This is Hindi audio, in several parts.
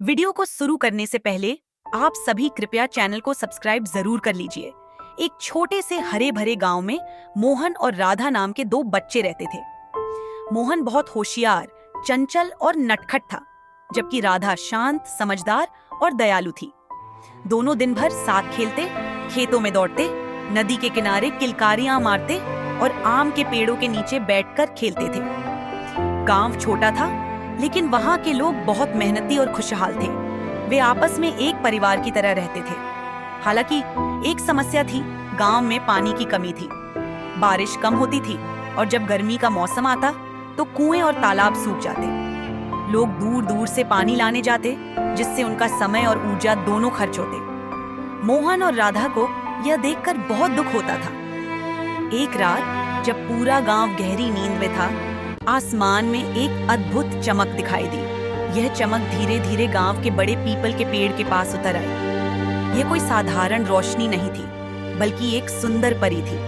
वीडियो को शुरू करने से पहले आप सभी कृपया चैनल को सब्सक्राइब जरूर कर लीजिए। एक छोटे से हरे भरे गांव में मोहन और राधा नाम के दो बच्चे रहते थे। मोहन बहुत होशियार, चंचल और नटखट था, जबकि राधा शांत, समझदार और दयालु थी। दोनों दिन भर साथ खेलते, खेतों में दौड़ते, नदी के किनारे किलकारियां मारते और आम के पेड़ों के नीचे बैठकर खेलते थे। गांव छोटा था, लेकिन वहां के लोग बहुत मेहनती और खुशहाल थे। वे आपस में एक परिवार की तरह रहते थे। हालांकि एक समस्या थी, गांव में पानी की कमी थी। बारिश कम होती थी और जब गर्मी का मौसम आता तो कुएं और तालाब सूख जाते। लोग दूर दूर से पानी लाने जाते, जिससे उनका समय और ऊर्जा दोनों खर्च होते। मोहन और राधा को यह देखकर बहुत दुख होता था। एक रात जब पूरा गांव गहरी नींद में था, आसमान में एक अद्भुत चमक दिखाई दी। यह चमक धीरे धीरे गांव के बड़े पीपल के पेड़ के पास उतर आई। यह कोई साधारण रोशनी नहीं थी, बल्कि एक सुंदर परी थी।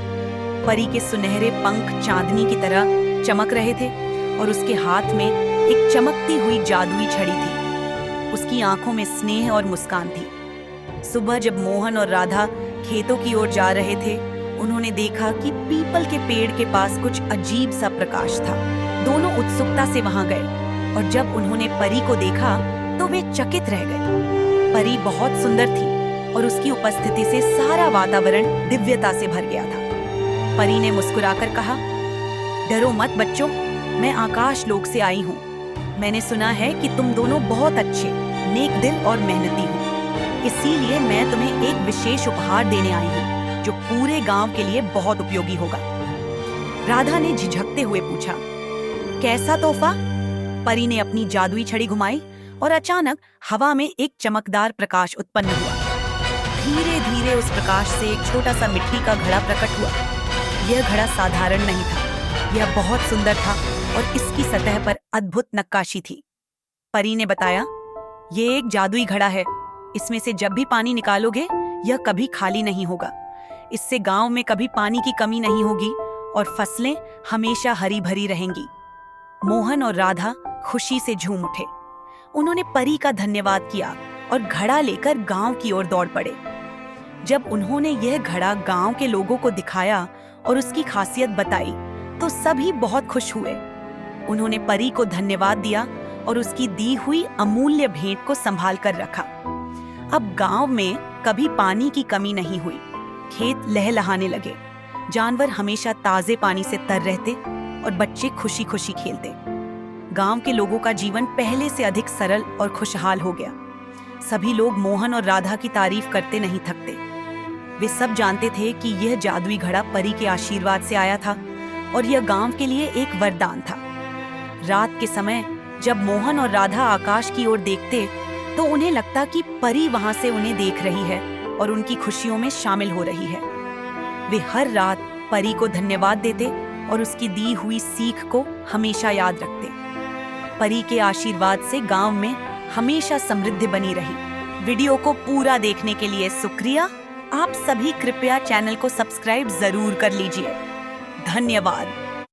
परी के सुनहरे पंख चांदनी की तरह चमक रहे थे और उसके हाथ में एक चमकती हुई जादुई छड़ी थी। उसकी आंखों में स्नेह और मुस्कान थी। सुबह जब मोहन और राधा खेतों की ओर जा रहे थे, उन्होंने देखा कि पीपल के पेड़ के पास कुछ अजीब सा प्रकाश था। दोनों उत्सुकता से वहां गए और जब उन्होंने परी को देखा तो वे चकित रह गए। परी बहुत सुंदर थी और उसकी उपस्थिति से सारा वातावरण दिव्यता से भर गया था। परी ने मुस्कुराकर कहा, डरो मत बच्चों, मैं आकाश लोक से आई हूँ। मैंने सुना है कि तुम दोनों बहुत अच्छे, नेक दिल और मेहनती हो। इसीलिए मैं तुम्हें एक विशेष उपहार देने आई हूँ, जो पूरे गांव के लिए बहुत उपयोगी होगा। राधा ने झिझकते हुए पूछा, कैसा तोहफा? परी ने अपनी जादुई छड़ी घुमाई और अचानक हवा में एक चमकदार प्रकाश उत्पन्न हुआ। धीरे धीरे उस प्रकाश से एक छोटा सा मिट्टी का घड़ा प्रकट हुआ। यह घड़ा साधारण नहीं था, यह बहुत सुंदर था और इसकी सतह पर अद्भुत नक्काशी थी। परी ने बताया, यह एक जादुई घड़ा है। इसमें से जब भी पानी निकालोगे, यह कभी खाली नहीं होगा। इससे गांव में कभी पानी की कमी नहीं होगी और फसलें हमेशा हरी भरी रहेंगी। मोहन और राधा खुशी से झूम उठे। उन्होंने परी का धन्यवाद किया और घड़ा लेकर गांव की ओर दौड़ पड़े। जब उन्होंने यह घड़ा गांव के लोगों को दिखाया और उसकी खासियत बताई, तो सभी बहुत खुश हुए। उन्होंने परी को धन्यवाद दिया और उसकी दी हुई अमूल्य भेंट को संभाल कर रखा। अब गांव में कभी पानी की कमी नहीं हुई। खेत लहलहाने लगे, जानवर हमेशा ताजे पानी से तर रहते और बच्चे खुशी खुशी खेलते। गांव के लोगों का जीवन पहले से अधिक सरल और खुशहाल हो गया। सभी लोग मोहन और राधा की तारीफ करते नहीं थकते। वे सब जानते थे कि यह जादुई घड़ा परी के आशीर्वाद से आया था और यह गांव के लिए एक वरदान था। रात के समय जब मोहन और राधा आकाश की ओर देखते, तो उन्हें लगता कि परी वहां से उन्हें देख रही है और उनकी खुशियों में शामिल हो रही है। वे हर रात परी को धन्यवाद देते और उसकी दी हुई सीख को हमेशा याद रखते। परी के आशीर्वाद से गांव में हमेशा समृद्धि बनी रही। वीडियो को पूरा देखने के लिए शुक्रिया। आप सभी कृपया चैनल को सब्सक्राइब जरूर कर लीजिए। धन्यवाद।